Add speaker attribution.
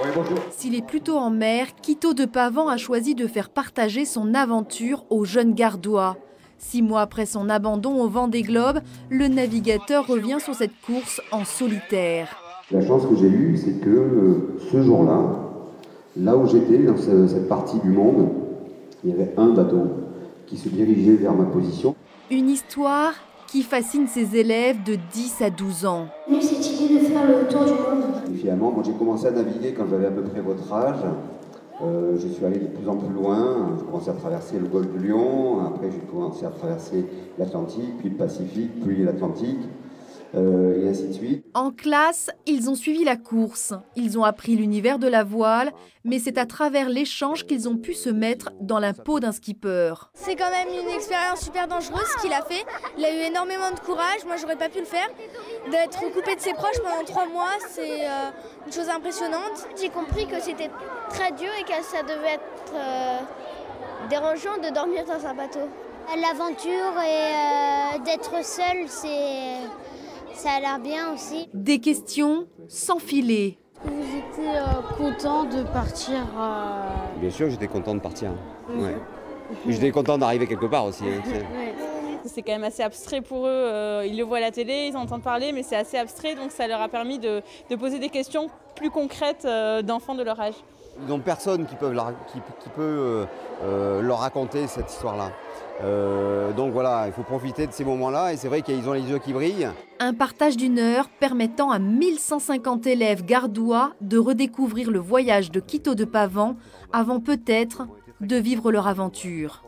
Speaker 1: Oui, bonjour.
Speaker 2: S'il est plutôt en mer, Quito de Pavan a choisi de faire partager son aventure aux jeunes Gardois. 6 mois après son abandon au Vendée Globe, le navigateur revient sur cette course en solitaire.
Speaker 1: La chance que j'ai eue, c'est que ce jour-là, là où j'étais, dans cette partie du monde, il y avait un bateau qui se dirigeait vers ma position.
Speaker 2: Une histoire qui fascine ses élèves de 10 à 12 ans.
Speaker 3: J'ai eu cette idée de faire le tour du monde.
Speaker 1: Et finalement, moi j'ai commencé à naviguer quand j'avais à peu près votre âge. Je suis allé de plus en plus loin. J'ai commencé à traverser le golfe de Lion. Après, j'ai commencé à traverser l'Atlantique, puis le Pacifique, puis l'Atlantique, et ainsi de suite.
Speaker 2: En classe, ils ont suivi la course. Ils ont appris l'univers de la voile, mais c'est à travers l'échange qu'ils ont pu se mettre dans la peau d'un skipper.
Speaker 4: C'est quand même une expérience super dangereuse qu'il a fait. Il a eu énormément de courage. Moi, j'aurais pas pu le faire. D'être coupé de ses proches pendant 3 mois, c'est une chose impressionnante.
Speaker 3: J'ai compris que c'était très dur et que ça devait être dérangeant de dormir dans un bateau. L'aventure et d'être seul, ça a l'air bien aussi.
Speaker 2: Des questions sans filet.
Speaker 5: J'étais content de partir.
Speaker 6: Bien sûr, j'étais content de partir. Ouais. J'étais content d'arriver quelque part aussi.
Speaker 7: C'est quand même assez abstrait pour eux. Ils le voient à la télé, ils entendent parler, mais c'est assez abstrait, donc ça leur a permis de poser des questions plus concrètes d'enfants de leur âge.
Speaker 6: Ils n'ont personne qui peut leur raconter cette histoire-là. Donc voilà, il faut profiter de ces moments-là et c'est vrai qu'ils ont les yeux qui brillent.
Speaker 2: Un partage d'1 heure permettant à 1150 élèves gardois de redécouvrir le voyage de Quito de Pavan avant peut-être de vivre leur aventure.